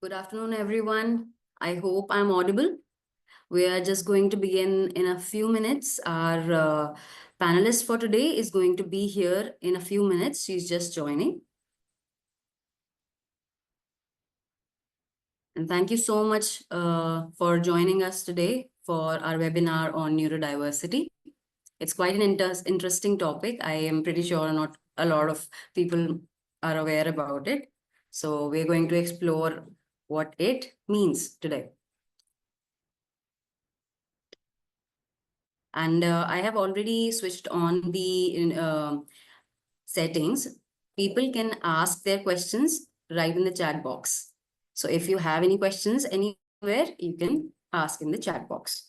Good afternoon, everyone. I hope I'm audible. We are just going to begin in a few minutes. Our panelist for today is going to be here in a few minutes. She's just joining. And thank you so much for joining us today for our webinar on neurodiversity. It's quite an interesting topic. I am pretty sure not a lot of people are aware about it. So we're going to explore what it means today. And I have already switched on the settings. People can ask their questions right in the chat box. So if you have any questions anywhere, you can ask in the chat box.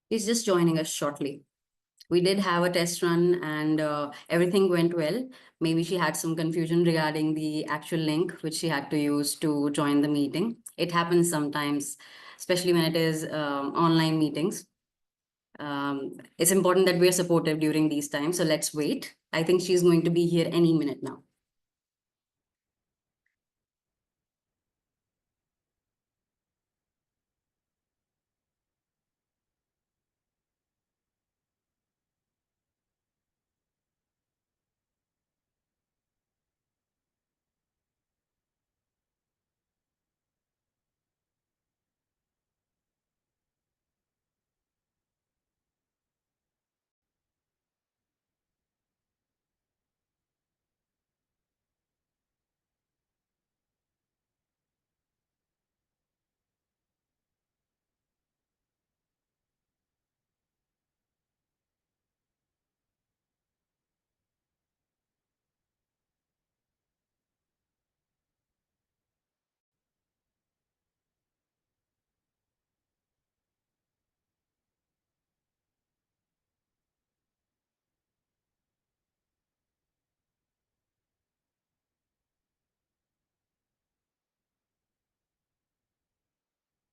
He's just joining us shortly. We did have a test run and everything went well. Maybe she had some confusion regarding the actual link which she had to use to join the meeting. It happens sometimes, especially when it is online meetings. It's important that we're supportive during these times. So let's wait. I think she's going to be here any minute now.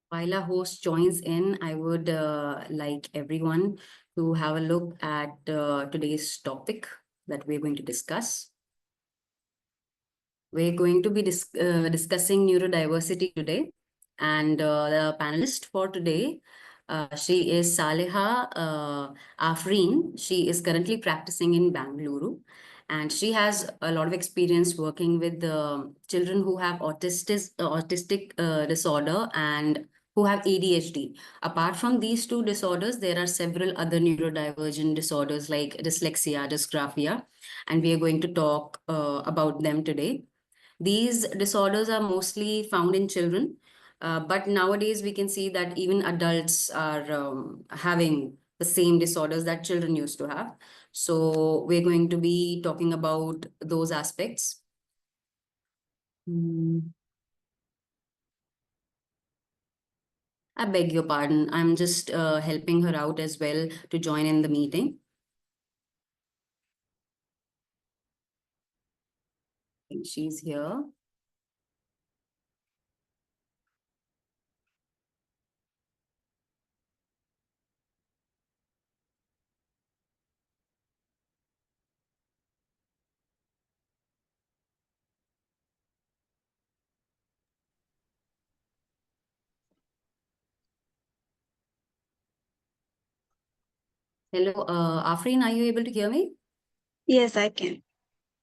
While our host joins in, I would like everyone to have a look at today's topic that we're going to discuss. We're going to be discussing neurodiversity today. And the panelist for today, she is Salha Afne. She is currently practicing in Bangalore. And she has a lot of experience working with children who have autistic disorder and who have ADHD. Apart from these two disorders, there are several other neurodivergent disorders like dyslexia, dysgraphia, and we are going to talk about them today. These disorders are mostly found in children, but nowadays we can see that even adults are having the same disorders that children used to have. So we're going to be talking about those aspects. Mm. I beg your pardon. I'm just helping her out as well to join in the meeting. She's here. Hello, Afreen, are you able to hear me? Yes, I can.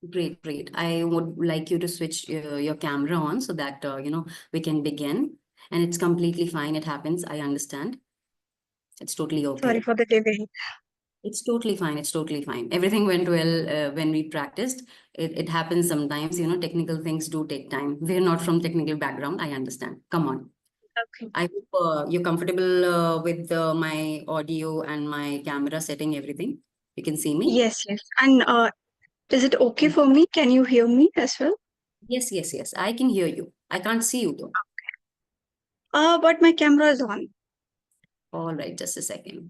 Great, great. I would like you to switch your camera on so that, we can begin. And it's completely fine. It happens. I understand. It's totally Sorry okay. for the delay. It's totally fine. It's totally fine. Everything went well when we practiced. It happens sometimes, technical things do take time. We're not from technical background. I understand. Come on. Okay. I hope you're comfortable with my audio and my camera setting, everything. You can see me? Yes, yes. And is it okay for me? Can you hear me as well? Yes, yes, yes. I can hear you. I can't see you though. But my camera is on. All right, just a second.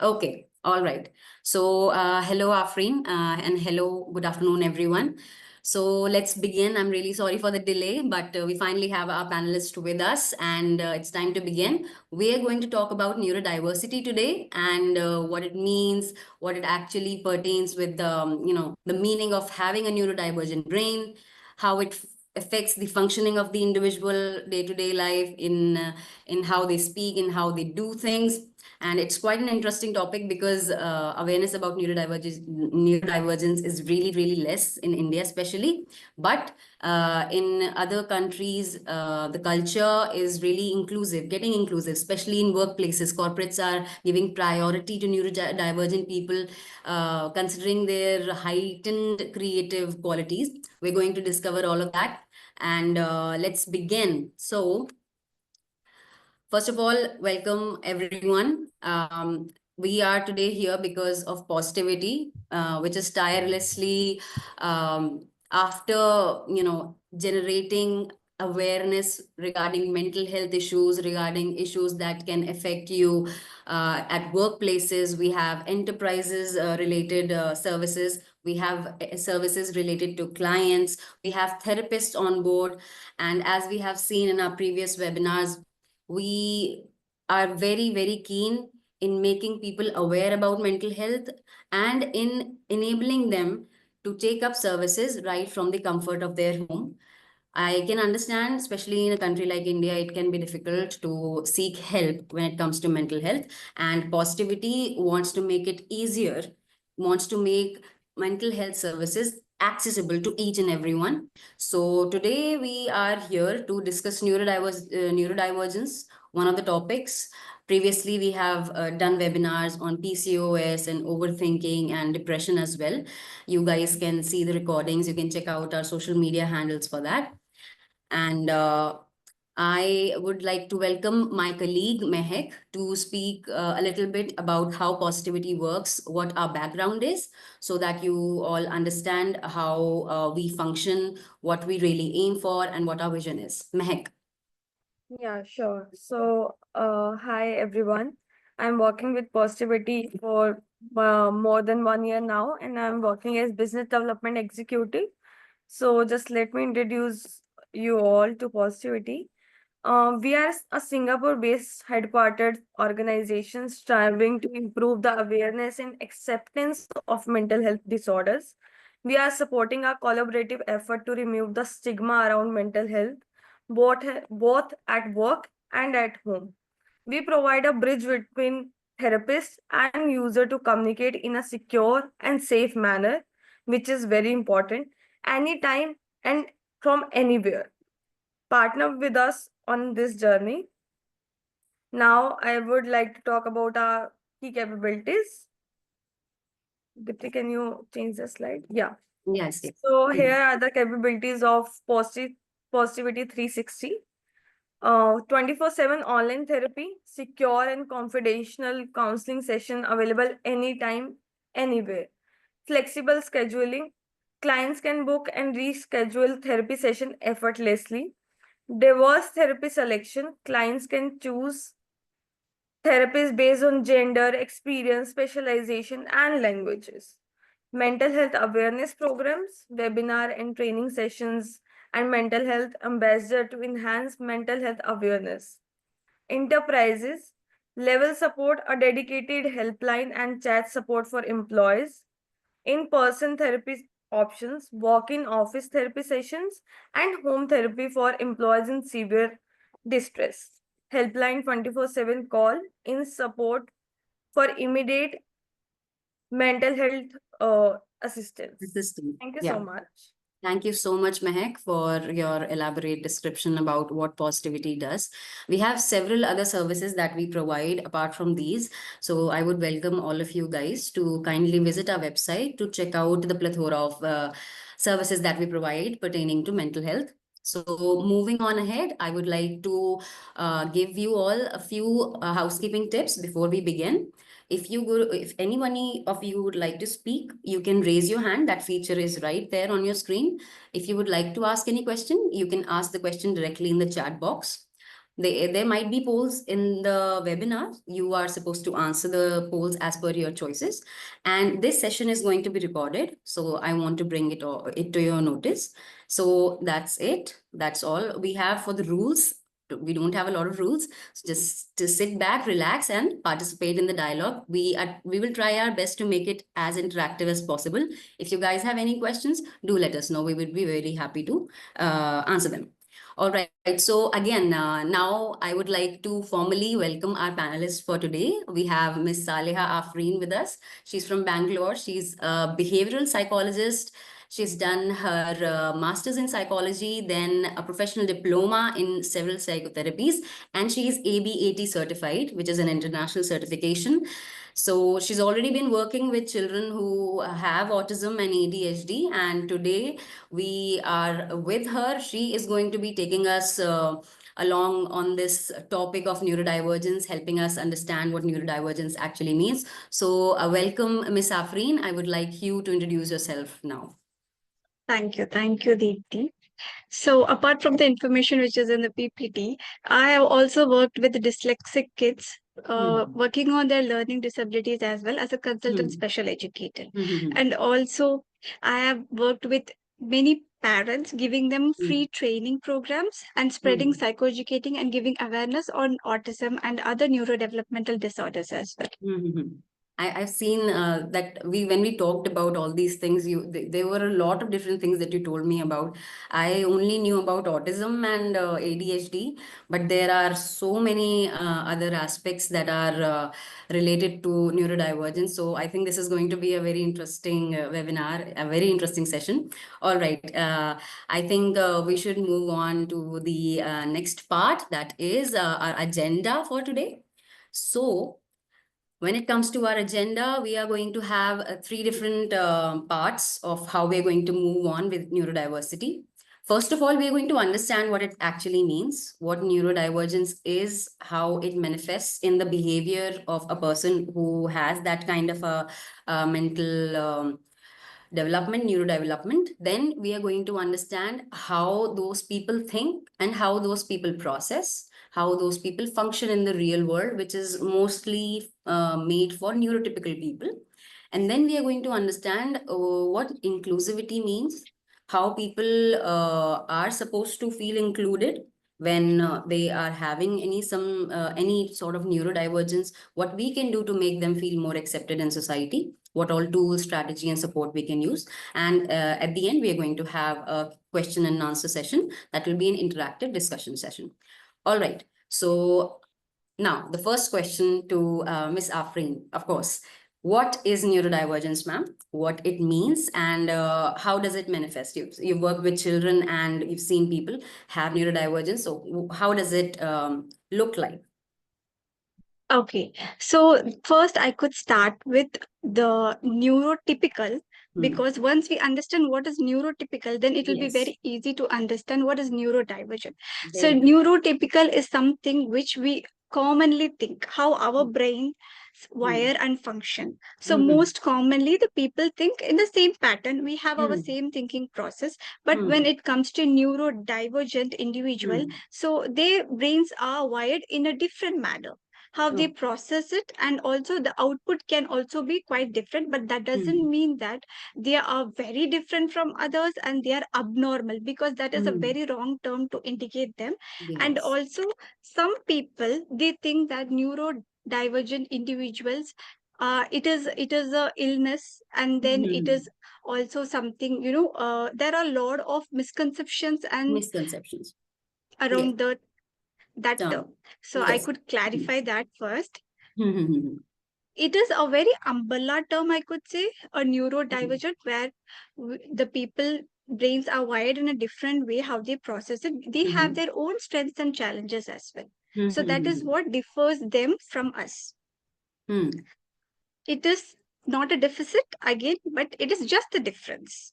Okay, all right. So, hello, Afreen, and hello, good afternoon, everyone. So, let's begin. I'm really sorry for the delay, but we finally have our panelist with us, and it's time to begin. We are going to talk about neurodiversity today and what it means, what it actually pertains with the meaning of having a neurodivergent brain, how it affects the functioning of the individual day-to-day life in how they speak, in how they do things. And it's quite an interesting topic because awareness about neurodivergence is really, really less in India, especially. But in other countries, the culture is really inclusive, getting inclusive, especially in workplaces. Corporates are giving priority to neurodivergent people, considering their heightened creative qualities. We're going to discover all of that. And let's begin. So, first of all, welcome everyone. We are today here because of Positivity, which is tirelessly after generating awareness regarding mental health issues, regarding issues that can affect you at workplaces. We have enterprises related services. We have services related to clients. We have therapists on board. And as we have seen in our previous webinars, we are very, very keen in making people aware about mental health and in enabling them to take up services right from the comfort of their home. I can understand, especially in a country like India, it can be difficult to seek help when it comes to mental health. And Positivity wants to make it easier, wants to make mental health services accessible to each and everyone. So today we are here to discuss neurodivergence, one of the topics. Previously, we have done webinars on PCOS and overthinking and depression as well. You guys can see the recordings. You can check out our social media handles for that. And I would like to welcome my colleague Mehek to speak a little bit about how Positivity works, what our background is, so that you all understand how we function, what we really aim for, and what our vision is. Mehek. Yeah, sure. So, hi everyone. I'm working with Positivity for more than 1 year now, and I'm working as business development executive. So, just let me introduce you all to Positivity. We are a Singapore-based headquartered organization striving to improve the awareness and acceptance of mental health disorders. We are supporting a collaborative effort to remove the stigma around mental health, both at work and at home. We provide a bridge between therapist and user to communicate in a secure and safe manner, which is very important, anytime and from anywhere. Partner with us on this journey. Now, I would like to talk about our key capabilities. Dipti, can you change the slide? Yeah. Yes, yes. So here are the capabilities of Positivity 360. 24/7 online therapy, secure and confidential counseling session available anytime, anywhere. Flexible scheduling. Clients can book and reschedule therapy session effortlessly. Diverse therapy selection. Clients can choose therapies based on gender, experience, specialization, and languages. Mental health awareness programs, webinar and training sessions, and mental health ambassador to enhance mental health awareness. Enterprises, level support, a dedicated helpline and chat support for employees. In-person therapy options, walk-in office therapy sessions, and home therapy for employees in severe distress. Helpline 24/7 call in support for immediate mental health assistance. Thank you so much. Thank you so much, Mehak, for your elaborate description about what Positivity does. We have several other services that we provide apart from these. So I would welcome all of you guys to kindly visit our website to check out the plethora of services that we provide pertaining to mental health. So moving on ahead, I would like to give you all a few housekeeping tips before we begin. If anyone of you would like to speak, you can raise your hand. That feature is right there on your screen. If you would like to ask any question, you can ask the question directly in the chat box. There might be polls in the webinar. You are supposed to answer the polls as per your choices. And this session is going to be recorded. So I want to bring it to your notice. So that's it. That's all we have for the rules. We don't have a lot of rules. So just to sit back, relax, and participate in the dialogue. We will try our best to make it as interactive as possible. If you guys have any questions, do let us know. We would be very happy to answer them. All right. So again, now I would like to formally welcome our panelists for today. We have Ms. Salha Afne with us. She's from Bangalore. She's a behavioral psychologist. She's done her master's in psychology, then a professional diploma in several psychotherapies, and she is ABAT certified, which is an international certification. So she's already been working with children who have autism and ADHD, and today we are with her. She is going to be taking us along on this topic of neurodivergence, helping us understand what neurodivergence actually means. So welcome, Ms. Afreen. I would like you to introduce yourself now. Thank you, Deepti. So apart from the information which is in the PPT, I have also worked with dyslexic kids, working on their learning disabilities as well as a consultant special educator. And also I have worked with many parents, giving them free training programs and spreading psychoeducating and giving awareness on autism and other neurodevelopmental disorders as well. I've seen that when we talked about all these things, there were a lot of different things that you told me about. I only knew about autism and ADHD, but there are so many other aspects that are related to neurodivergence. So I think this is going to be a very interesting webinar, a very interesting session. All right. I think we should move on to the next part, that is our agenda for today. So when it comes to our agenda, we are going to have three different parts of how we're going to move on with neurodiversity. First of all, we're going to understand what it actually means, what neurodivergence is, how it manifests in the behavior of a person who has that kind of a mental development, neurodevelopment. Then we are going to understand how those people think and how those people process, how those people function in the real world, which is mostly made for neurotypical people. And then we are going to understand what inclusivity means, how people are supposed to feel included when they are having any sort of neurodivergence, what we can do to make them feel more accepted in society, what all tools, strategy, and support we can use. And at the end, we are going to have a question and answer session that will be an interactive discussion session. All right. So now the first question to Ms. Afreen, of course, what is neurodivergence, ma'am? What it means and how does it manifest? You've worked with children and you've seen people have neurodivergence. So how does it look like? Okay, so first I could start with the neurotypical, because once we understand what is neurotypical, then it will be very easy to understand what is neurodivergent. So neurotypical is something which we commonly think, how our brains wire and function. So Mhm. most commonly the people think in the same pattern. We have our same thinking process, but when it comes to neurodivergent individual, so their brains are wired in a different manner. How they process it, and also the output can also be quite different, but that doesn't mean that they are very different from others and they are abnormal, because that is a very wrong term to indicate them. And Yes. also some people, they think that neurodivergent individuals, it is a illness, and then it is also something, there are a lot of misconceptions and Misconceptions. Yes. around that Term. term. So I Yes. could clarify that first. Mhm. It is a very umbrella term, I could say, a neurodivergent, where the people brains are wired in a different way. How they process it, they have their own strengths and challenges as well. So that is what differs them from us. It is not a deficit again, but it is just a difference.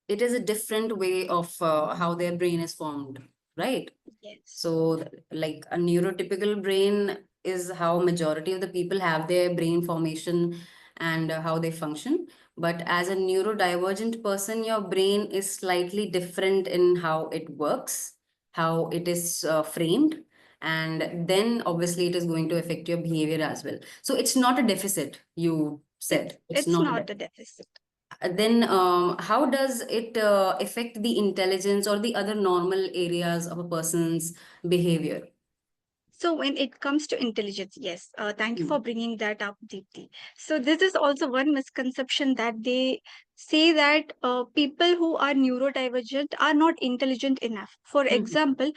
It is a different way of how their brain is formed, right? Yes. So, like a neurotypical brain is how majority of the people have their brain formation and how they function. But as a neurodivergent person, your brain is slightly different in how it works, how it is framed, and then obviously it is going to affect your behavior as well. So it's not a deficit, you said. It's It's not a not a deficit. deficit. Then how does it affect the intelligence or the other normal areas of a person's behavior? So when it comes to intelligence, yes, thank you Mm. for bringing that up, Deepti. So this is also one misconception, that they say that people who are neurodivergent are not intelligent enough. For Mhm. example,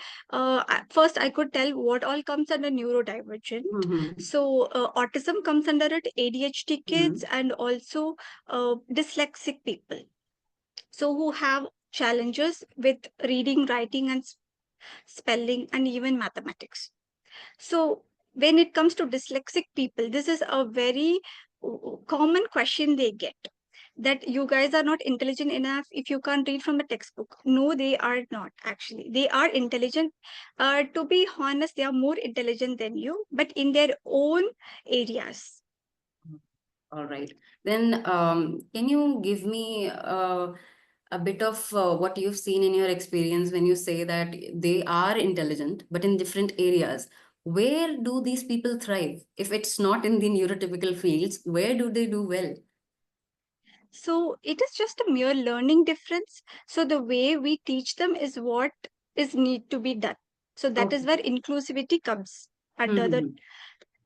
first I could tell what all comes under neurodivergent. Mhm. So autism comes under it, ADHD kids, Mhm. and also dyslexic people. So who have challenges with reading, writing, and spelling, and even mathematics. So when it comes to dyslexic people, this is a very common question they get, that you guys are not intelligent enough if you can't read from the textbook. No, they are not actually. They are intelligent. To be honest, they are more intelligent than you, but in their own areas. All right. Then can you give me a bit of what you've seen in your experience when you say that they are intelligent, but in different areas? Where do these people thrive? If it's not in the neurotypical fields, where do they do well? So it is just a mere learning difference. So the way we teach them is what is need to be done. So that is Okay. where inclusivity comes under the Mhm.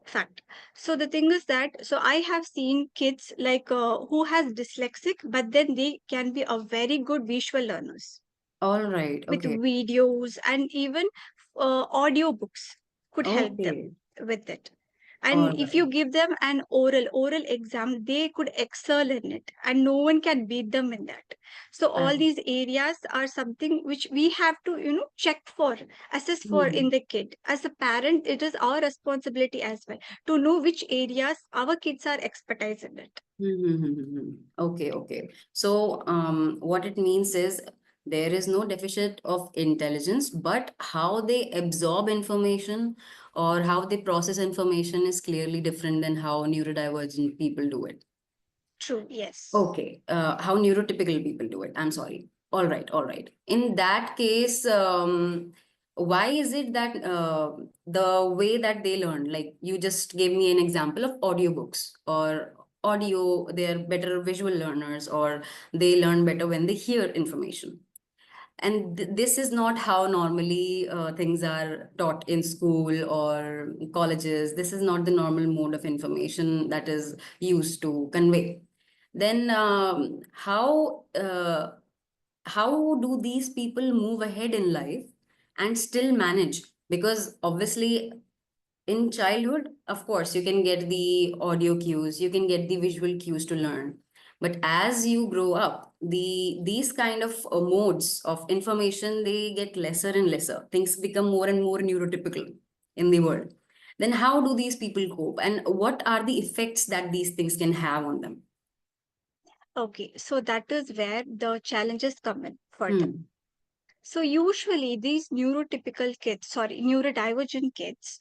fact. So the thing is that, so I have seen kids like who has dyslexic, but then they can be a very good visual learners All right. with Okay. videos, and even audio books could help them Okay. with it. All And if right. you give them an oral exam, they could excel in it, and no one can beat them in that. So all And these areas are something which we have to, check for, assess for in Mhm. the kid. As a parent, it is our responsibility as well to know which areas our kids are expertise in it. Okay, okay. So, what it means is there is no deficit of intelligence, but how they absorb information or how they process information is clearly different than how neurodivergent people do it. True, yes. Okay, how neurotypical people do it. I'm sorry. All right, all right. In that case, why is it that the way that they learn, like you just gave me an example of audiobooks or audio, they're better visual learners or they learn better when they hear information. And this is not how normally things are taught in school or colleges. This is not the normal mode of information that is used to convey. Then how do these people move ahead in life and still manage? Because obviously in childhood, of course, you can get the audio cues, you can get the visual cues to learn. But as you grow up, these kind of modes of information, they get lesser and lesser. Things become more and more neurotypical in the world. Then how do these people cope? And what are the effects that these things can have on them? Okay, so that is where the challenges come in for them. Hmm. So usually these neurodivergent kids,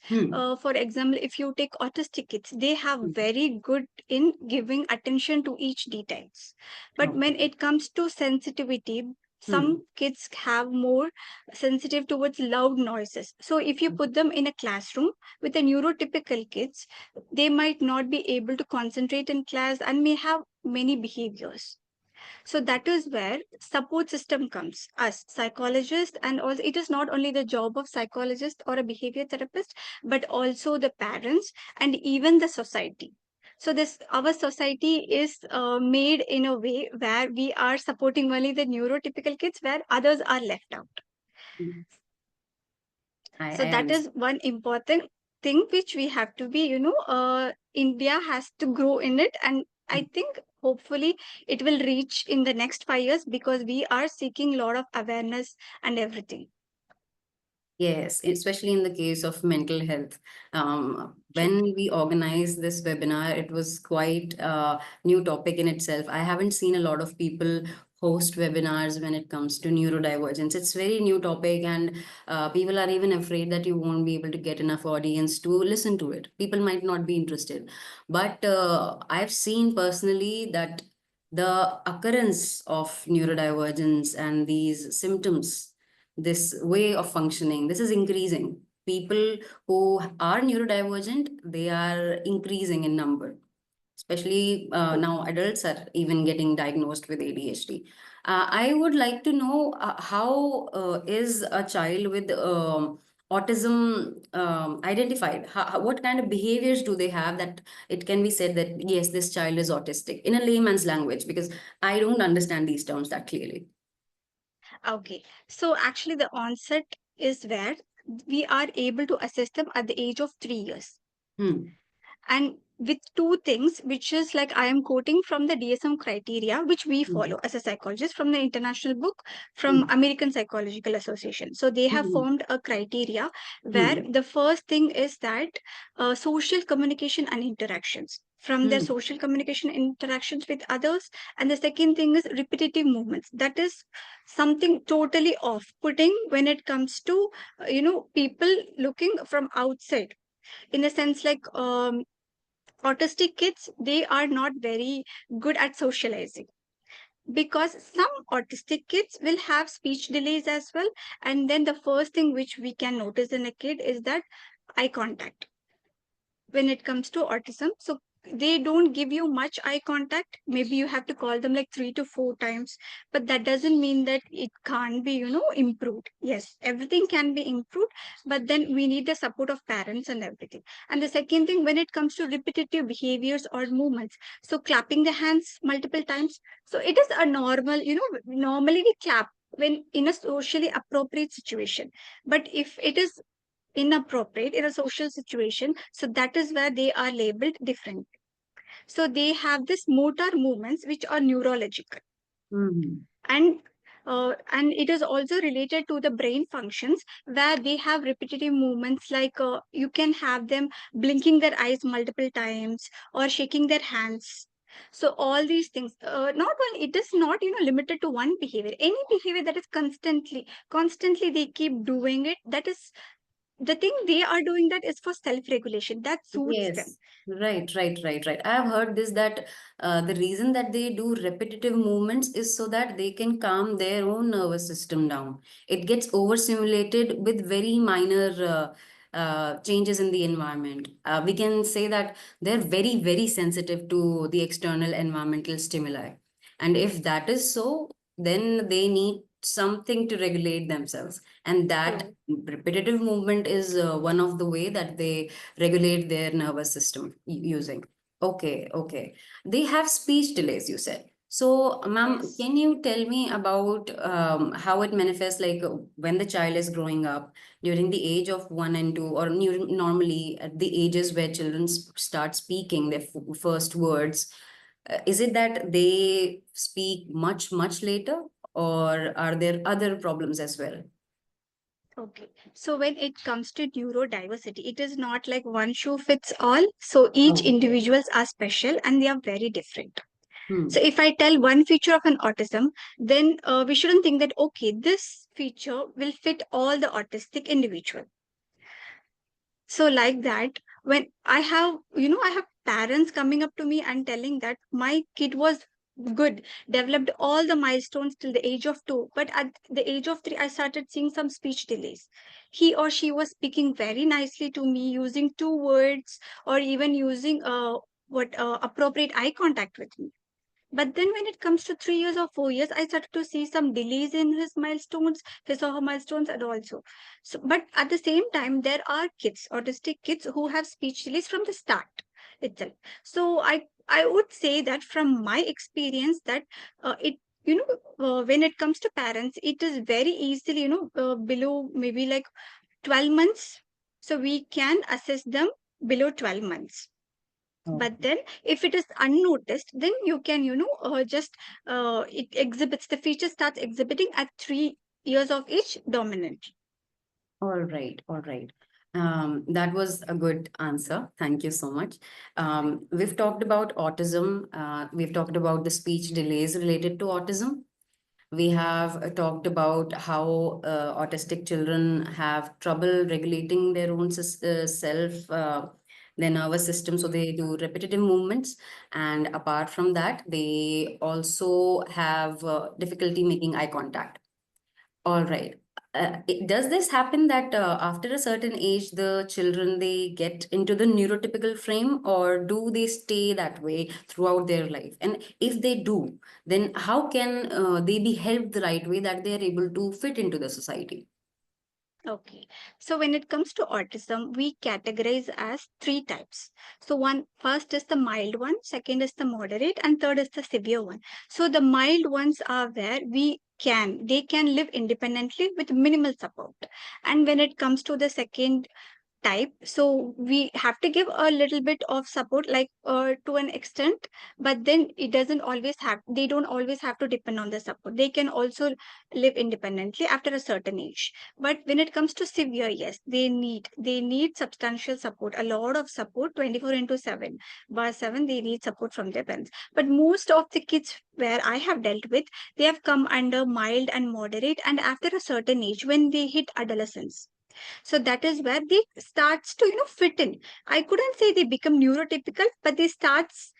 for example, if you take autistic kids, they have very good in giving attention to each details. But when Okay. it comes to sensitivity, some kids have more sensitive towards loud noises. So if you put them in a classroom with the neurotypical kids, they might not be able to concentrate in class and may have many behaviors. So that is where support system comes, us psychologists. And also it is not only the job of psychologist or a behavior therapist, but also the parents and even the society. So this our society is made in a way where we are supporting only the neurotypical kids, where others are left out. So I that is understand. one important thing which we have to be, India has to grow in it. And I think hopefully it will reach in the next 5 years, because we are seeking a lot of awareness and everything. Yes, especially in the case of mental health. True. When we organized this webinar, it was quite a new topic in itself. I haven't seen a lot of people host webinars when it comes to neurodivergence. It's very new topic, and people are even afraid that you won't be able to get enough audience to listen to it. People might not be interested. But I've seen personally that the occurrence of neurodivergence and these symptoms, this way of functioning, this is increasing. People who are neurodivergent, they are increasing in number, especially now adults are even getting diagnosed with ADHD. I would like to know how is a child with autism identified? What kind of behaviors do they have that it can be said that yes, this child is autistic in a layman's language? Because I don't understand these terms that clearly. Okay. So actually the onset is where we are able to assess them at the age of 3 years. Hmm. And with two things, which is like I am quoting from the DSM criteria, which we Hmm. follow as a psychologist from the international book from Hmm. American Psychological Association. So they have Hmm. formed a criteria where Hmm. the first thing is that social communication and interactions, from their Hmm. social communication interactions with others. And the second thing is repetitive movements. That is something totally off putting when it comes to people looking from outside, in a sense like autistic kids, they are not very good at socializing, because some autistic kids will have speech delays as well. And then the first thing which we can notice in a kid is that eye contact when it comes to autism. So they don't give you much eye contact. Maybe you have to call them like 3 to 4 times, but that doesn't mean that it can't be, improved. Yes, everything can be improved, but then we need the support of parents and everything. And the second thing, when it comes to repetitive behaviors or movements, so clapping the hands multiple times. So it is a normal, normally we clap when in a socially appropriate situation. But if it is inappropriate in a social situation, so that is where they are labeled different. So they have this motor movements which are neurological. Hmm. And it is also related to the brain functions, where they have repetitive movements like you can have them blinking their eyes multiple times or shaking their hands. So all these things, not one, it is not limited to one behavior. Any behavior that is constantly they keep doing it, that is the thing they are doing, that is for self-regulation, that suits them. Yes, right. I have heard this that the reason that they do repetitive movements is so that they can calm their own nervous system down. It gets overstimulated with very minor changes in the environment. We can say that they're very sensitive to the external environmental stimuli. And if that is so, then they need something to regulate themselves. And that True. repetitive movement is one of the way that they regulate their nervous system using. Okay. They have speech delays, you said. So, ma'am, Yes. can you tell me about how it manifests, like when the child is growing up during the age of 1 and 2, or normally at the ages where children start speaking their first words? Is it that they speak much later, or are there other problems as well? Okay. So when it comes to neurodiversity, it is not like one shoe fits all. So each Okay. individuals are special and they are very different. So if I tell one feature of an autism, then we shouldn't think that, okay, this feature will fit all the autistic individual. So like that, when I have, I have parents coming up to me and telling that my kid was good, developed all the milestones till the age of 2, but at the age of 3, I started seeing some speech delays. He or she was speaking very nicely to me, using 2 words, or even using appropriate eye contact with me. But then when it comes to 3 years or 4 years, I started to see some delays in his or her milestones, and also. So, but at the same time, there are kids, autistic kids, who have speech delays from the start itself. So I would say that from my experience that when it comes to parents, it is very easily, below maybe like 12 months. So we can assess them below 12 months. But then if it is unnoticed, then you can, it exhibits, the feature starts exhibiting at 3 years of age dominant. All right, all right. That was a good answer. Thank you so much. We've talked about autism. We've talked about the speech delays related to autism. We have talked about how autistic children have trouble regulating their own self, their nervous system, so they do repetitive movements. And apart from that, they also have difficulty making eye contact. All right. Does this happen that after a certain age, the children they get into the neurotypical frame, or do they stay that way throughout their life? And if they do, then how can they be helped the right way that they are able to fit into the society? Okay. So when it comes to autism, we categorize as 3 types. So first is the mild one, second is the moderate, and third is the severe one. So the mild ones are where they can live independently with minimal support. And when it comes to the second type, so we have to give a little bit of support, like to an extent, but then they don't always have to depend on the support. They can also live independently after a certain age. But when it comes to severe, yes, they need substantial support, a lot of support, 24 into 7 bar 7. They need support from their parents. But most of the kids where I have dealt with, they have come under mild and moderate, and after a certain age, when they hit adolescence, so that is where they starts to fit in. I couldn't say they become neurotypical, but they starts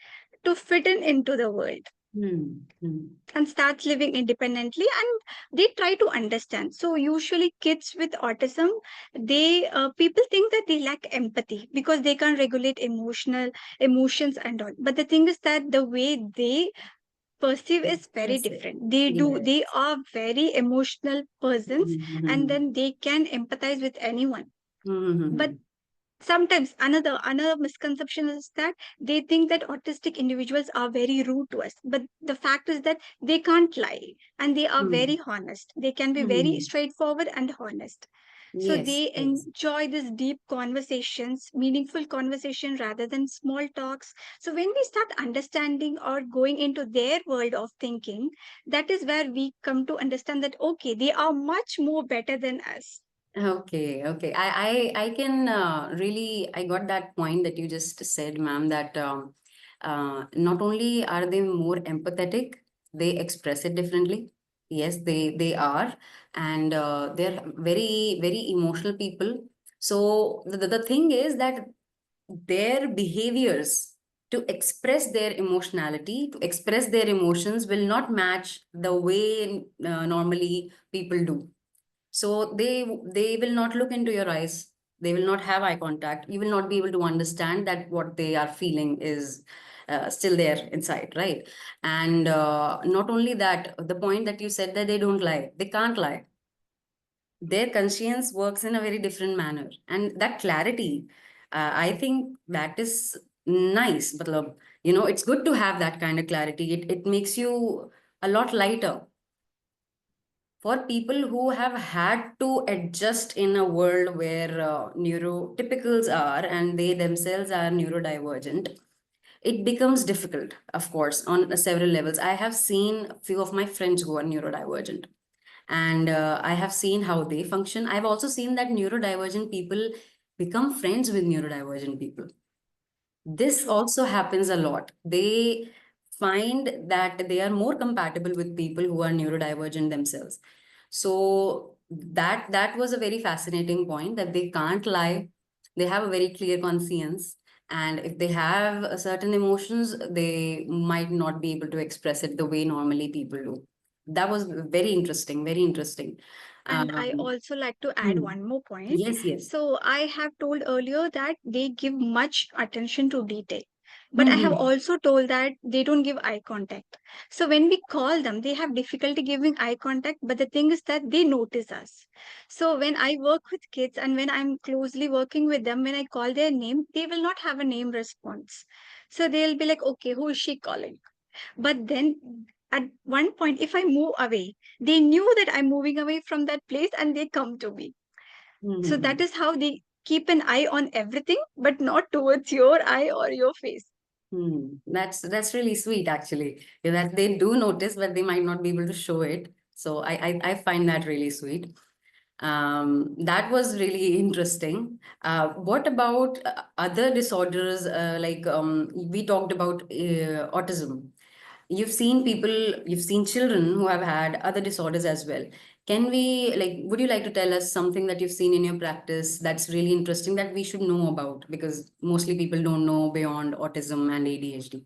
to fit in into the world and starts living independently, and they try to understand. So usually kids with autism, they people think that they lack empathy because they can't regulate emotions and all. But the thing is that the way they perceive is very different. They are very emotional persons, and then they can empathize with anyone. But sometimes another misconception is that they think that autistic individuals are very rude to us, but the fact is that they can't lie, and they are very honest. They can be very straightforward and honest. So Yes, they yes. enjoy these deep conversations, meaningful conversation rather than small talks. So when we start understanding or going into their world of thinking, that is where we come to understand that, okay, they are much more better than us. Okay, okay. I can really, I got that point that you just said, ma'am, that not only are they more empathetic, they express it differently. Yes, they are, and they're very, very emotional people. So the thing is that their behaviors to express their emotionality, to express their emotions will not match the way normally people do. So they will not look into your eyes. They will not have eye contact. You will not be able to understand that what they are feeling is still there inside, right? And not only that, the point that you said that they don't lie, they can't lie. Their conscience works in a very different manner, and that clarity, I think that is nice. But it's good to have that kind of clarity. It makes you a lot lighter for people who have had to adjust in a world where neurotypicals are and they themselves are neurodivergent. It becomes difficult, of course, on several levels. I have seen a few of my friends who are neurodivergent, and I have seen how they function. I've also seen that neurodivergent people become friends with neurodivergent people. This also happens a lot. They find that they are more compatible with people who are neurodivergent themselves. So that was a very fascinating point, that they can't lie. They have a very clear conscience. And if they have certain emotions, they might not be able to express it the way normally people do. That was very interesting, very interesting. And I Um, also like to add hmm. one more point. Yes, yes. So I have told earlier that they give much attention to detail. But I have Hmm. also told that they don't give eye contact. So when we call them, they have difficulty giving eye contact. But the thing is that they notice us. So when I work with kids and when I'm closely working with them, when I call their name, they will not have a name response. So they'll be like, okay, who is she calling? But then at one point, if I move away, they knew that I'm moving away from that place and they come to me. So that Hmm. is how they keep an eye on everything, but not towards your eye or your face. Hmm. That's really sweet, actually. Yeah, that they do notice, but they might not be able to show it. So I find that really sweet. That was really interesting. What about other disorders? Like we talked about autism. You've seen children who have had other disorders as well. Can we, like, would you like to tell us something that you've seen in your practice that's really interesting that we should know about? Because mostly people don't know beyond autism and ADHD.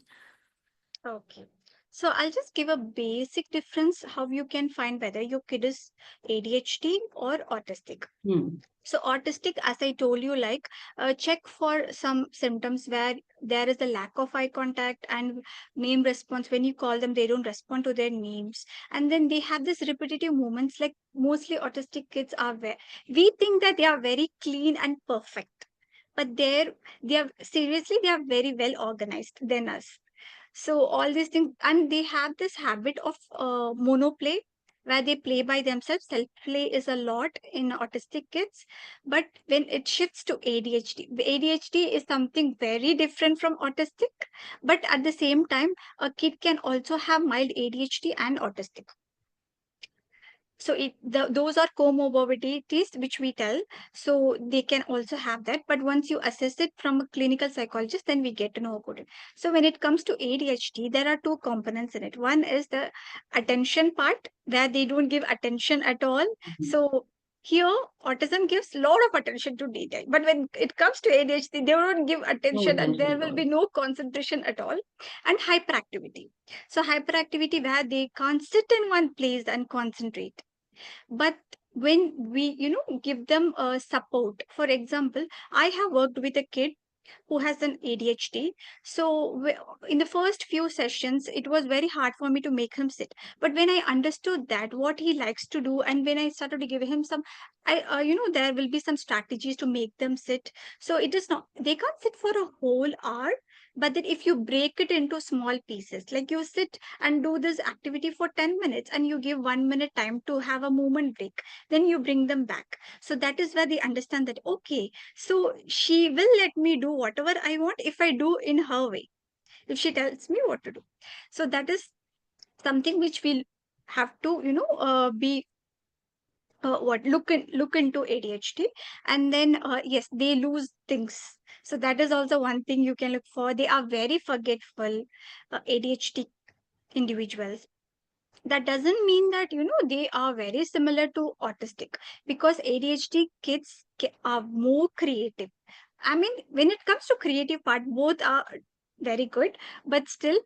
Okay. So I'll just give a basic difference how you can find whether your kid is ADHD or autistic. Hmm. So autistic, as I told you, like check for some symptoms where there is a lack of eye contact and name response. When you call them, they don't respond to their names. And then they have this repetitive movements, like mostly autistic kids are where we think that they are very clean and perfect. But they are seriously, they are very well organized than us. So all these things, and they have this habit of monoplay where they play by themselves. Self play is a lot in autistic kids, but when it shifts to ADHD, ADHD is something very different from autistic. But at the same time, a kid can also have mild ADHD and autistic. So those are comorbidities which we tell. So they can also have that. But once you assess it from a clinical psychologist, then we get to know about it. So when it comes to ADHD, there are two components in it. One is the attention part where they don't give attention at all. Mhm. So here, autism gives a lot of attention to detail. But when it comes to ADHD, they don't give No attention and attention there at will all. be no concentration at all. And hyperactivity. So hyperactivity where they can't sit in one place and concentrate. But when we give them a support, for example, I have worked with a kid who has an ADHD. So in the first few sessions, it was very hard for me to make him sit. But when I understood that what he likes to do, and when I started to give him some, there will be some strategies to make them sit. So it is not, they can't sit for a whole hour, but that if you break it into small pieces, like you sit and do this activity for 10 minutes and you give 1 minute time to have a movement break, then you bring them back. So that is where they understand that, okay, so she will let me do whatever I want if I do in her way, if she tells me what to do. So that is something which we'll have to, be what look into ADHD. And then yes, they lose things. So that is also one thing you can look for. They are very forgetful, ADHD individuals. That doesn't mean that they are very similar to autistic, because ADHD kids are more creative. I mean, when it comes to creative part, both are very good, but still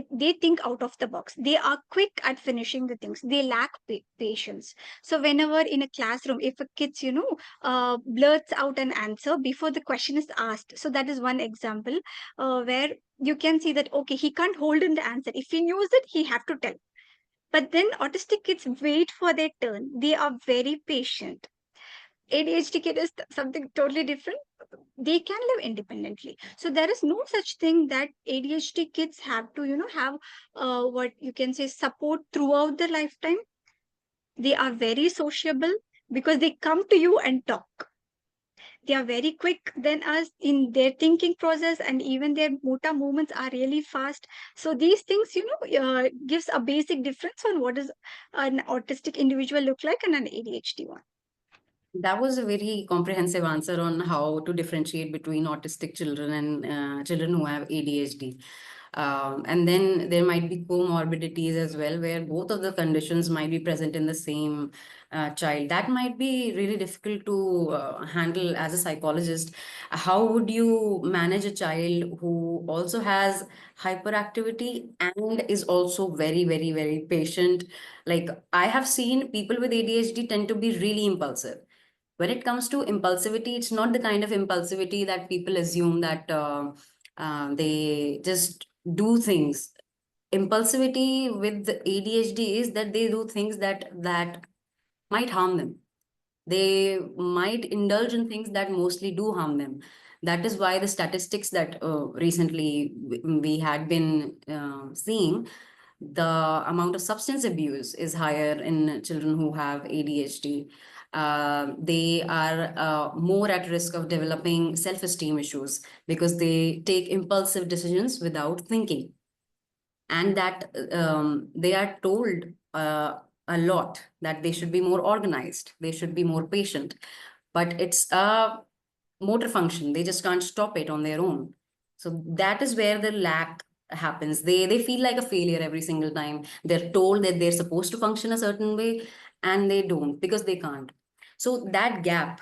they think out of the box. They are quick at finishing the things. They lack patience. So whenever in a classroom, if a kid blurts out an answer before the question is asked, so that is one example where you can see that, okay, he can't hold in the answer. If he knows it, he have to tell. But then autistic kids wait for their turn. They are very patient. ADHD kid is something totally different. They can live independently. So there is no such thing that ADHD kids have to, have what you can say support throughout their lifetime. They are very sociable because they come to you and talk. They are very quick than us in their thinking process, and even their motor movements are really fast. So these things, gives a basic difference on what is an autistic individual look like and an ADHD one. That was a very comprehensive answer on how to differentiate between autistic children and children who have ADHD. And then there might be comorbidities as well, where both of the conditions might be present in the same child. That might be really difficult to handle as a psychologist. How would you manage a child who also has hyperactivity and is also very, very, very patient? Like, I have seen people with ADHD tend to be really impulsive. When it comes to impulsivity, it's not the kind of impulsivity that people assume that they just do things. Impulsivity with the ADHD is that they do things that might harm them. They might indulge in things that mostly do harm them. That is why the statistics that recently we had been seeing, the amount of substance abuse is higher in children who have ADHD. They are more at risk of developing self-esteem issues because they take impulsive decisions without thinking, and that they are told a lot that they should be more organized, they should be more patient, but it's a motor function. They just can't stop it on their own. So that is where the lack happens. They feel like a failure every single time. They're told that they're supposed to function a certain way and they don't because they can't. So that gap,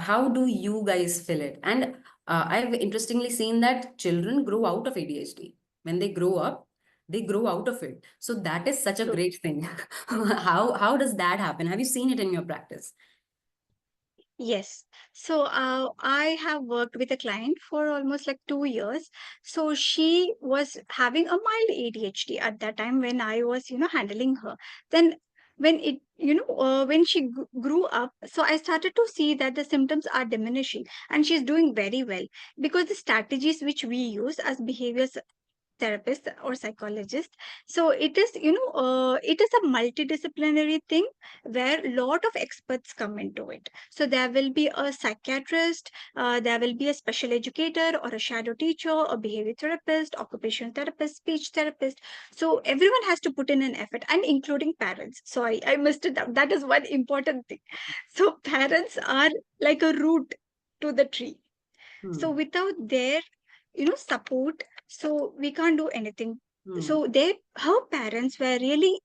how do you guys fill it? And I've interestingly seen that children grow out of ADHD. When they grow up, they grow out of it. So that is such a True. great thing. How does that happen? Have you seen it in your practice? Yes. So I have worked with a client for almost like 2 years. So she was having a mild ADHD at that time when I was, handling her. Then when when she grew up, so I started to see that the symptoms are diminishing and she's doing very well because the strategies which we use as behaviors therapist or psychologist, so it is it is a multidisciplinary thing where a lot of experts come into it. So there will be a psychiatrist, there will be a special educator or a shadow teacher, a behavior therapist, occupational therapist, speech therapist. So everyone has to put in an effort, and including parents. Sorry, I missed it out. That is one important thing. So parents are like a root to the tree. So Hmm. without their support, so we can't do anything. Hmm. So her parents were really,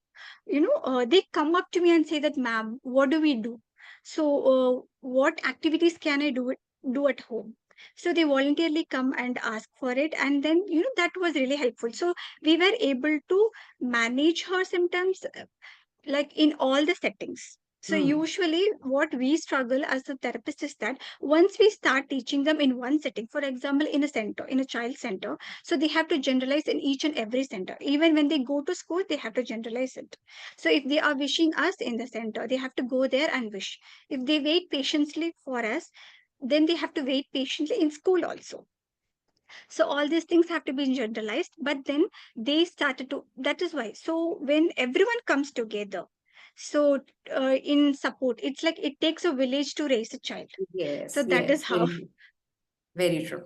they come up to me and say that, ma'am, what do we do? So what activities can I do at home? So they voluntarily come and ask for it, and then that was really helpful. So we were able to manage her symptoms like in all the settings. So Hmm. usually what we struggle as a therapist is that once we start teaching them in one setting, for example, in a center, in a child center, so they have to generalize in each and every center. Even when they go to school, they have to generalize it. So if they are wishing us in the center, they have to go there and wish. If they wait patiently for us, then they have to wait patiently in school also. So all these things have to be generalized, but then they started to, that is why. So when everyone comes together, so in support, it's like it takes a village to raise a child. So Yes, that is yes, how. very true. Very true.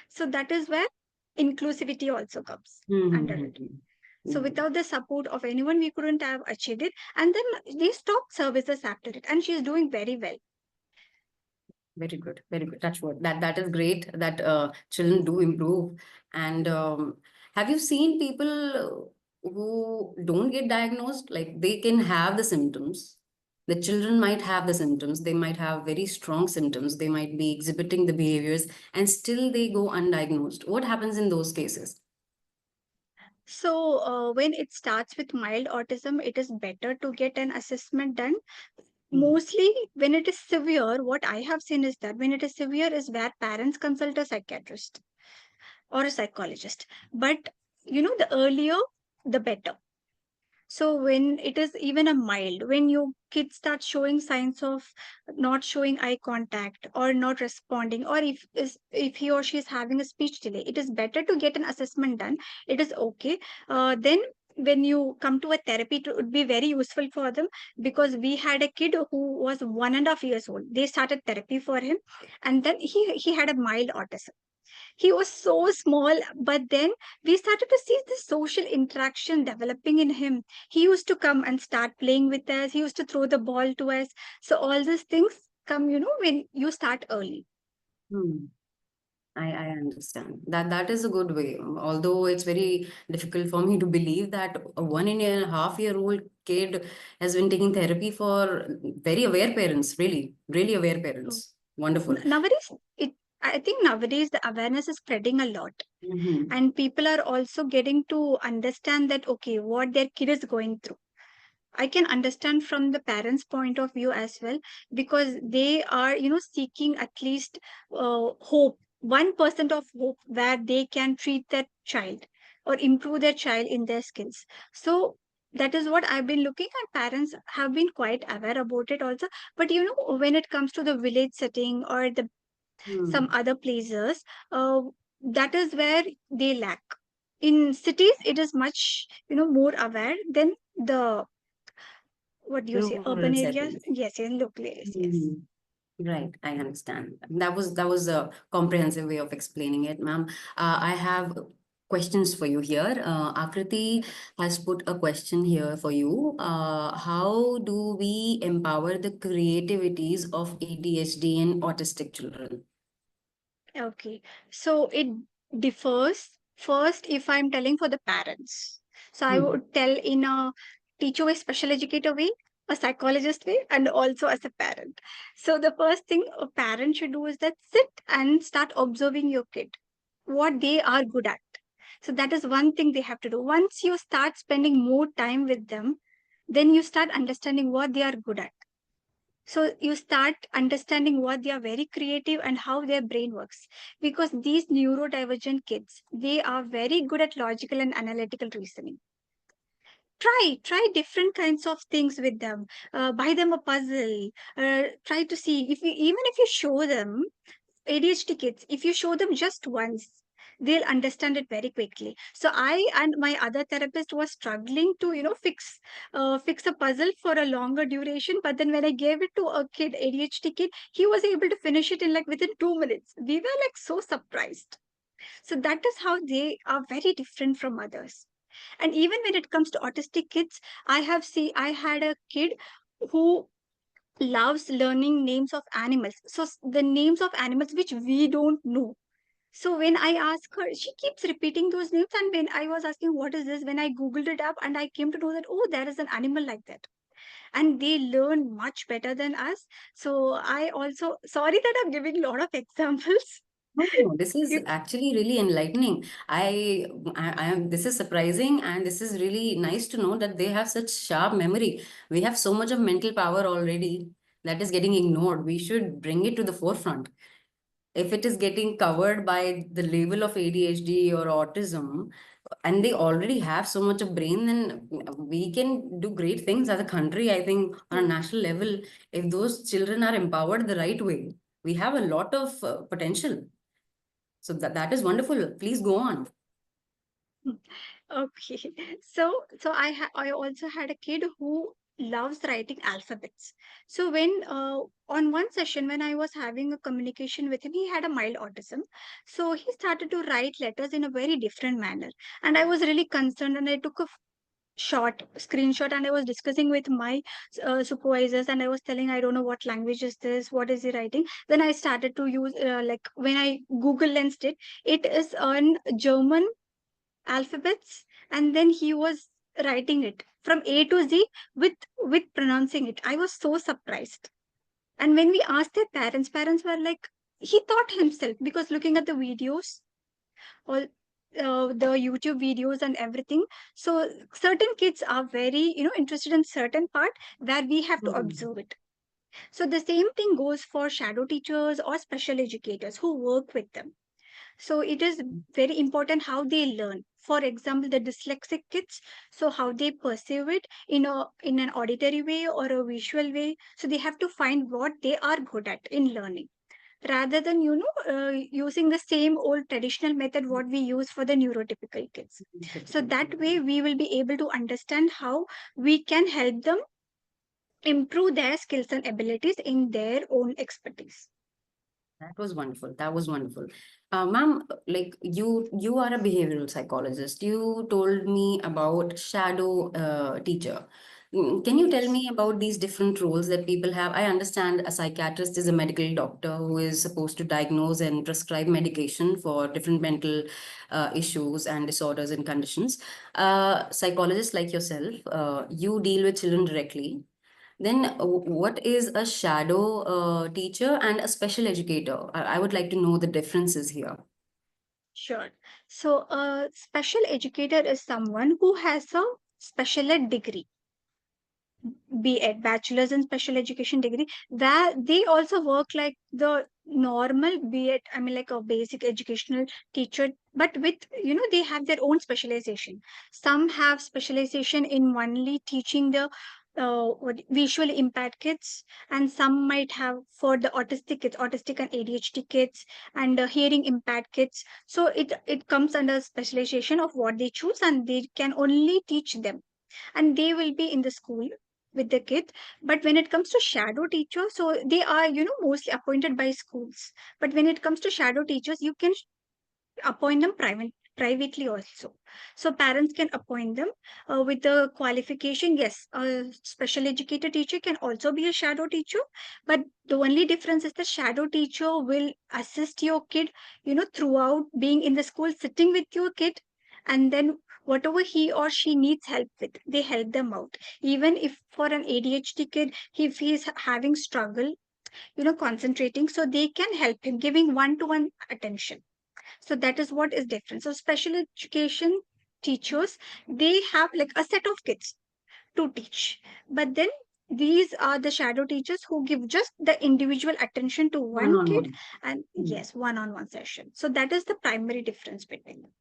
So that is where inclusivity also comes under it. Mm-hmm. So without the support of anyone, we couldn't have achieved it. And then they stopped services after it, and she's doing very well. Very good, very good. Touch wood. That is great that children do improve. And have you seen people who don't get diagnosed? Like they can have the symptoms. The children might have the symptoms. They might have very strong symptoms. They might be exhibiting the behaviors, and still they go undiagnosed. What happens in those cases? So when it starts with mild autism, it is better to get an assessment done. Hmm. Mostly when it is severe, what I have seen is that when it is severe is where parents consult a psychiatrist or a psychologist. But the earlier, the better. So when it is even a mild, when your kid starts showing signs of not showing eye contact or not responding, or if he or she is having a speech delay, it is better to get an assessment done. It is okay. Then when you come to a therapy, it would be very useful for them, because we had a kid who was 1.5 years old. They started therapy for him, and then he had a mild autism. He was so small, but then we started to see the social interaction developing in him. He used to come and start playing with us. He used to throw the ball to us. So all these things come, when you start early. Hmm. I understand that is a good way. Although it's very difficult for me to believe that a 1.5-year-old kid has been taking therapy for very aware parents, really, really aware parents. Wonderful. Nowadays, I think nowadays the awareness is spreading a lot, Mm-hmm. and people are also getting to understand that, okay, what their kid is going through. I can understand from the parents' point of view as well, because they are, seeking at least hope, 1% of hope where they can treat their child or improve their child in their skills. So that is what I've been looking at. Parents have been quite aware about it also. But when it comes to the village setting or the some other places, uh, that is where they lack. In cities, it is much, more aware than the, what do you say, Rural urban areas? settings. Yes, in local areas, yes. Mhm. Right, I understand. That was a comprehensive way of explaining it, ma'am. I have questions for you here. Akriti has put a question here for you. How do we empower the creativities of ADHD and autistic children? Okay, so it differs. First, if I'm telling for the parents, so I Hmm. would tell in a teacher way, special educator way, a psychologist way, and also as a parent. So the first thing a parent should do is that sit and start observing your kid, what they are good at. So that is one thing they have to do. Once you start spending more time with them, then you start understanding what they are good at. So you start understanding what they are very creative and how their brain works. Because these neurodivergent kids, they are very good at logical and analytical reasoning. Try different kinds of things with them. Buy them a puzzle. Try to see if you, even if you show them ADHD kids, if you show them just once, they'll understand it very quickly. So I and my other therapist was struggling to, fix a puzzle for a longer duration. But then when I gave it to a kid, ADHD kid, he was able to finish it in like within 2 minutes. We were like so surprised. So that is how they are very different from others. And even when it comes to autistic kids, I had a kid who loves learning names of animals. So the names of animals which we don't know. So when I ask her, she keeps repeating those names. And when I was asking what is this, when I googled it up and I came to know that, oh, there is an animal like that. And they learn much better than us. So I also, sorry that I'm giving a lot of examples. No, this is You- actually really enlightening. I am. This is surprising, and this is really nice to know that they have such sharp memory. We have so much of mental power already that is getting ignored. We should bring it to the forefront. If it is getting covered by the label of ADHD or autism, and they already have so much of brain, then we can do great things as a country. I think on a national level, if those children are empowered the right way, we have a lot of potential. So that is wonderful. Please go on. Okay. So I also had a kid who loves writing alphabets. So when on one session when I was having a communication with him, he had a mild autism. So he started to write letters in a very different manner. And I was really concerned, and I took a short screenshot, and I was discussing with my supervisors, and I was telling, I don't know what language is this, what is he writing. Then I started to use, like when I Google lensed it, it is on German alphabets, and then he was writing it from A to Z with pronouncing it. I was so surprised. And when we asked their parents were like, he taught himself, because looking at the videos, all the YouTube videos and everything. So certain kids are very, interested in certain part where we have to Mhm. observe it. So the same thing goes for shadow teachers or special educators who work with them. So it is very important how they learn. For example, the dyslexic kids, so how they perceive it in an auditory way or a visual way. So they have to find what they are good at in learning, rather than using the same old traditional method what we use for the neurotypical kids. So that way we will be able to understand how we can help them improve their skills and abilities in their own expertise. That was wonderful. That was wonderful. Ma'am, like you are a behavioral psychologist. You told me about shadow teacher. Can you tell me about these different roles that people have? I understand a psychiatrist is a medical doctor who is supposed to diagnose and prescribe medication for different mental issues and disorders and conditions. Psychologists like yourself, you deal with children directly. Then, what is a shadow teacher and a special educator? I would like to know the differences here. Sure. So a special educator is someone who has a special ed degree, B.Ed, Bachelor's in Special Education degree, where they also work like the normal B.Ed, I mean like a basic educational teacher, but with, they have their own specialization. Some have specialization in only teaching the visually impaired kids, and some might have for the autistic kids, autistic and ADHD kids, and hearing impaired kids. So it comes under specialization of what they choose, and they can only teach them, and they will be in the school with the kids. But when it comes to shadow teachers, so they are, mostly appointed by schools. But when it comes to shadow teachers, you can appoint them privately also. So parents can appoint them with the qualification. Yes, a special educator teacher can also be a shadow teacher, but the only difference is the shadow teacher will assist your kid, throughout being in the school, sitting with your kid, and then whatever he or she needs help with, they help them out. Even if for an ADHD kid, if he is having struggle, concentrating, so they can help him, giving one-to-one attention. So that is what is different. So special education teachers, they have like a set of kids to teach. But then these are the shadow teachers who give just the individual attention to One one on kid, one. and yes, one-on-one session. So that is the primary difference between them.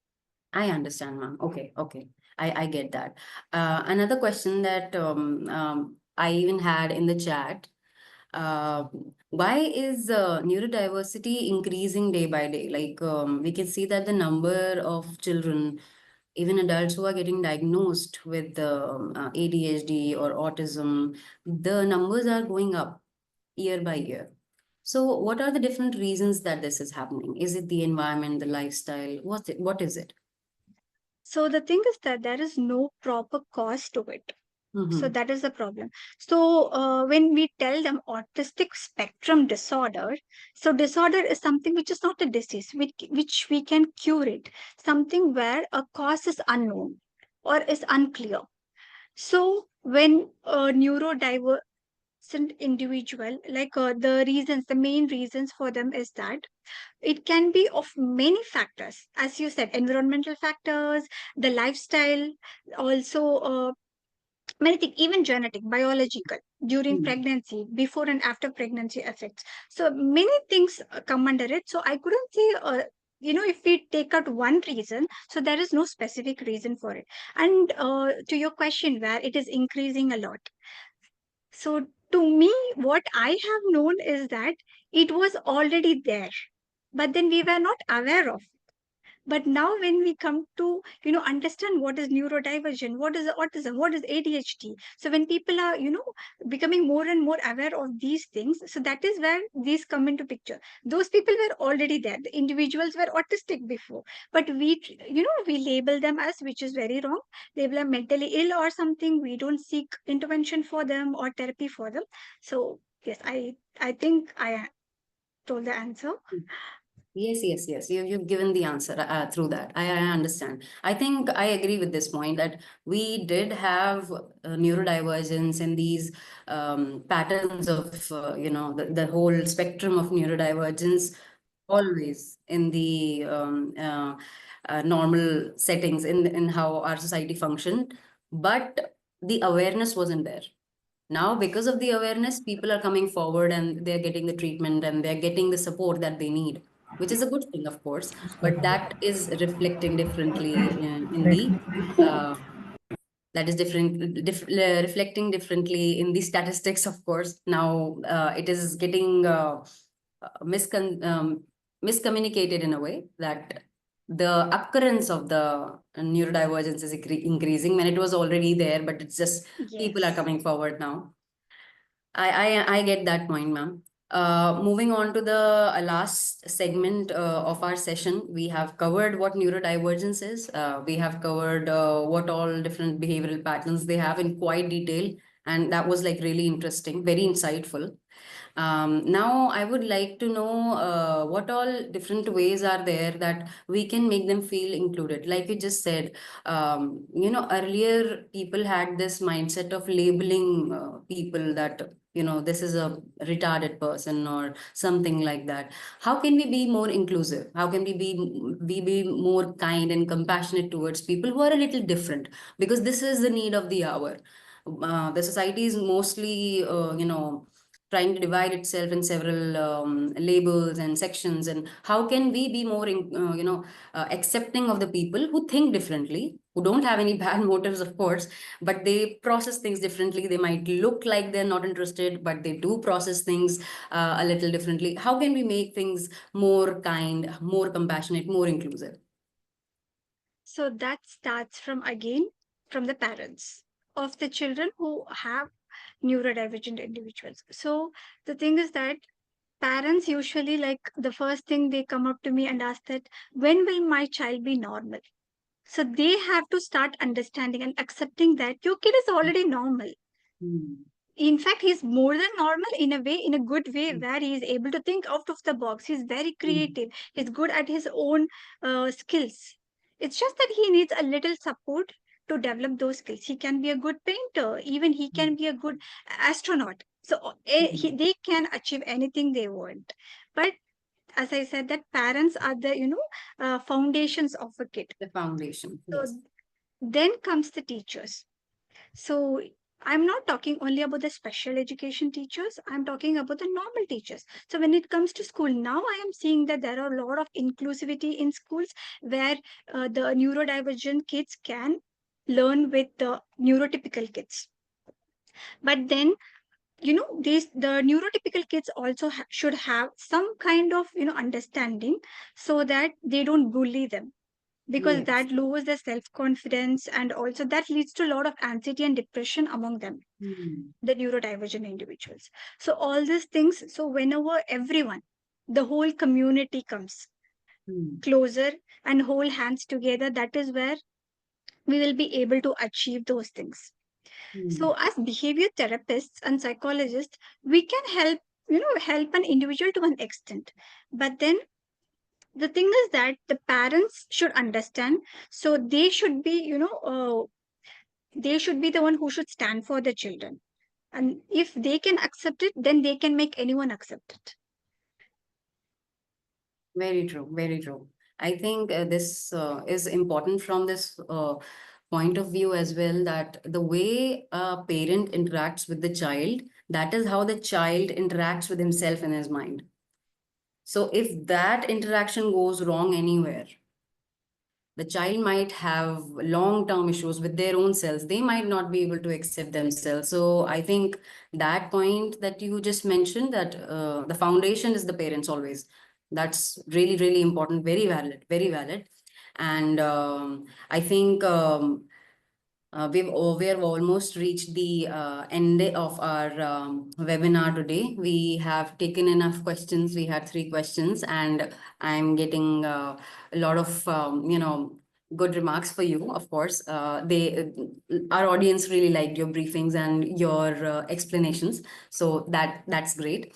I understand, ma'am. Okay, okay. I get that. Another question that I even had in the chat. Uh, why is neurodiversity increasing day by day? Like we can see that the number of children, even adults who are getting diagnosed with ADHD or autism, the numbers are going up year by year. So, what are the different reasons that this is happening? Is it the environment, the lifestyle? What is it? So the thing is that there is no proper cause to it. So Mm-hmm. that is the problem. So when we tell them autistic spectrum disorder, so disorder is something which is not a disease, which we can cure it, something where a cause is unknown or is unclear. So when a neurodivergent individual, like the main reasons for them is that it can be of many factors, as you said, environmental factors, the lifestyle, also many things, even genetic, biological, during pregnancy, before and after pregnancy effects. So many things come under it. So I couldn't say, if we take out one reason, so there is no specific reason for it. And to your question, where it is increasing a lot. So to me, what I have known is that it was already there, but then we were not aware of. But now when we come to, understand what is neurodivergent, what is autism, what is ADHD, so when people are, becoming more and more aware of these things, so that is where these come into picture. Those people were already there. The individuals were autistic before, but we label them as, which is very wrong. Label them mentally ill or something. We don't seek intervention for them or therapy for them. So yes, I think I told the answer. Yes, yes, yes. You've given the answer through that. I understand. I think I agree with this point that we did have neurodivergence and these patterns of, the whole spectrum of neurodivergence always in the normal settings in how our society functioned. But the awareness wasn't there. Now, because of the awareness, people are coming forward and they're getting the treatment and they're getting the support that they need, which is a good thing, of course. But that is reflecting differently in the uh, that is reflecting differently in the statistics, of course. Now it is getting miscommunicated in a way that the occurrence of the neurodivergence is increasing when it was already there, but it's just people are Yes. coming forward now. I get that point, ma'am. Moving on to the last segment of our session, we have covered what neurodivergence is. We have covered what all different behavioral patterns they have in quite detail. And that was like really interesting, very insightful. Now, I would like to know what all different ways are there that we can make them feel included. Like you just said, earlier people had this mindset of labeling people that, this is a retarded person or something like that. How can we be more inclusive? How can we be more kind and compassionate towards people who are a little different? Because this is the need of the hour. The society is mostly, trying to divide itself in several labels and sections. And how can we be more accepting of the people who think differently, who don't have any bad motives, of course, but they process things differently. They might look like they're not interested, but they do process things a little differently. How can we make things more kind, more compassionate, more inclusive? So that starts from the parents of the children who have neurodivergent individuals. So the thing is that parents usually, like, the first thing they come up to me and ask that, when will my child be normal? So they have to start understanding and accepting that your kid is already normal. Hmm. In fact, he's more than normal in a way, in a good way, where he is able to think out of the box. He's very creative. He's good at his own skills. It's just that he needs a little support to develop those skills. He can be a good painter, even he can be a good astronaut. So they can achieve anything they want. But as I said, that parents are the foundations of a kid. The foundation, So yes. then comes the teachers. So I'm not talking only about the special education teachers, I'm talking about the normal teachers. So when it comes to school, now I am seeing that there are a lot of inclusivity in schools where the neurodivergent kids can learn with the neurotypical kids. But then, the neurotypical kids also should have some kind of understanding, so that they don't bully them, because Yes. that lowers their self-confidence, and also that leads to a lot of anxiety and depression among them, Hmm. the neurodivergent individuals. So all these things, so whenever everyone, the whole community comes Hmm. closer and hold hands together, that is where we will be able to achieve those things. Hmm. So as behavior therapists and psychologists, we can help an individual to an extent. But then the thing is that the parents should understand, so they should be they should be the one who should stand for the children, and if they can accept it, then they can make anyone accept it. Very true, very true. I think this is important from this point of view as well, that the way a parent interacts with the child, that is how the child interacts with himself in his mind. So if that interaction goes wrong anywhere, the child might have long-term issues with their own selves. They might not be able to accept themselves. So I think that point that you just mentioned, that the foundation is the parents always. That's really, really important. Very valid, very valid. And I think we have almost reached the end of our webinar today. We have taken enough questions. We had 3 questions, and I'm getting a lot of good remarks for you. Of course, our audience really liked your briefings and your explanations, so that's great.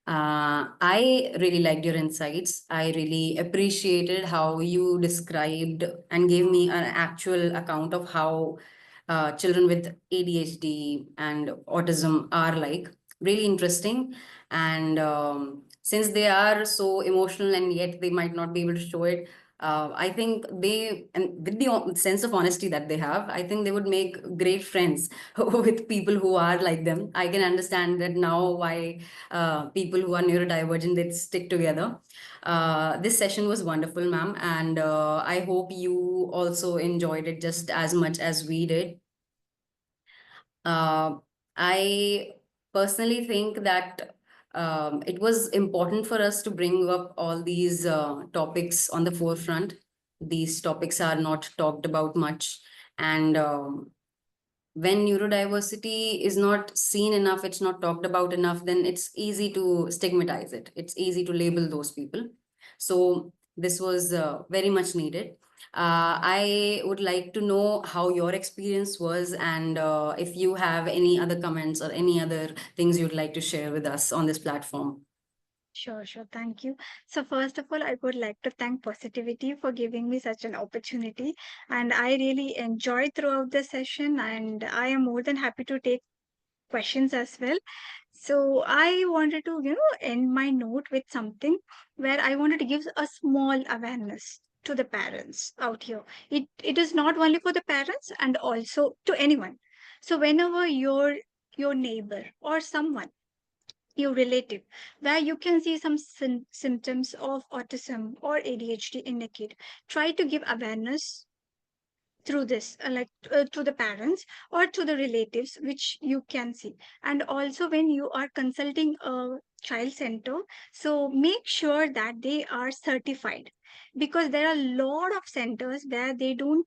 I really liked your insights. I really appreciated how you described and gave me an actual account of how children with ADHD and autism are like. Really interesting. And since they are so emotional and yet they might not be able to show it, I think and with the sense of honesty that they have, I think they would make great friends with people who are like them. I can understand that now why people who are neurodivergent, they stick together. This session was wonderful, ma'am, and I hope you also enjoyed it just as much as we did. Uh, I personally think that it was important for us to bring up all these topics on the forefront. These topics are not talked about much, and when neurodiversity is not seen enough, it's not talked about enough, then it's easy to stigmatize it. It's easy to label those people. So this was very much needed. I would like to know how your experience was, and if you have any other comments or any other things you'd like to share with us on this platform. Sure, sure. Thank you. So first of all, I would like to thank Positivity for giving me such an opportunity. And I really enjoyed throughout the session, and I am more than happy to take questions as well. So I wanted to, end my note with something where I wanted to give a small awareness to the parents out here. It is not only for the parents and also to anyone. So whenever your neighbor or someone, your relative, where you can see some symptoms of autism or ADHD in a kid, try to give awareness through this, to the parents or to the relatives which you can see. And also when you are consulting a child center, so make sure that they are certified, because there are a lot of centers where they don't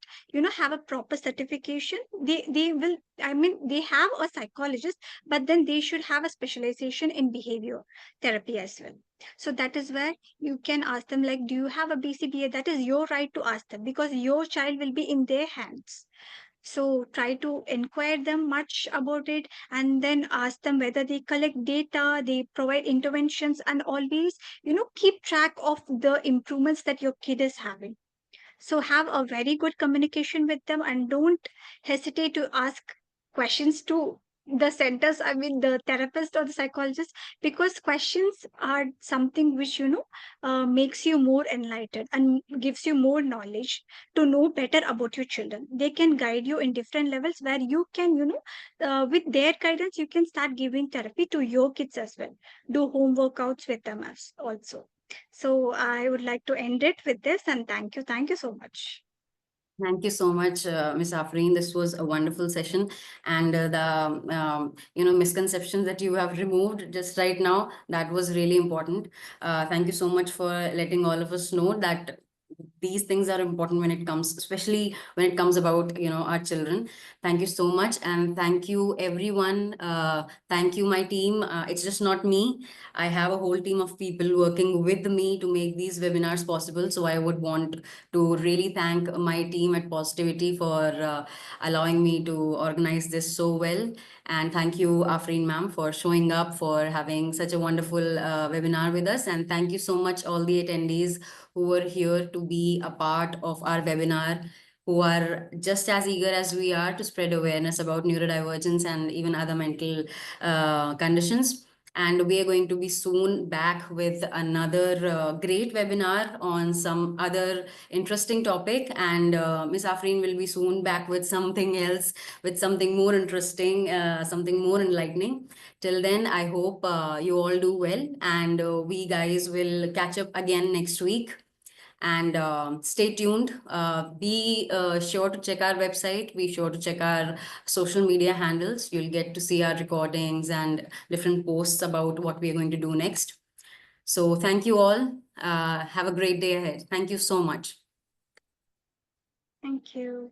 have a proper certification. They will, I mean, they have a psychologist, but then they should have a specialization in behavior therapy as well. So that is where you can ask them, like, do you have a BCBA? That is your right to ask them, because your child will be in their hands. So try to inquire them much about it, and then ask them whether they collect data, they provide interventions, and always keep track of the improvements that your kid is having. So have a very good communication with them, and don't hesitate to ask questions to the centers, I mean the therapist or the psychologist, because questions are something which makes you more enlightened and gives you more knowledge to know better about your children. They can guide you in different levels, where you can with their guidance you can start giving therapy to your kids as well. Do home workouts with them as also. So I would like to end it with this, and thank you. Thank you so much. Thank you so much, Ms. Afreen. This was a wonderful session, and the misconceptions that you have removed just right now, that was really important. Thank you so much for letting all of us know that these things are important when it comes, especially when it comes about our children. Thank you so much, and thank you everyone. Thank you my team. It's just not me. I have a whole team of people working with me to make these webinars possible. So I would want to really thank my team at Positivity for allowing me to organize this so well. And thank you, Afreen ma'am, for showing up, for having such a wonderful webinar with us. And thank you so much, all the attendees who were here to be a part of our webinar, who are just as eager as we are to spread awareness about neurodivergence and even other mental conditions. And we are going to be soon back with another great webinar on some other interesting topic. And Ms. Afreen will be soon back with something else, with something more interesting, something more enlightening. Till then, I hope you all do well. And we guys will catch up again next week. And stay tuned. Be sure to check our website. Be sure to check our social media handles. You'll get to see our recordings and different posts about what we're going to do next. So thank you all. Have a great day ahead. Thank you so much. Thank you.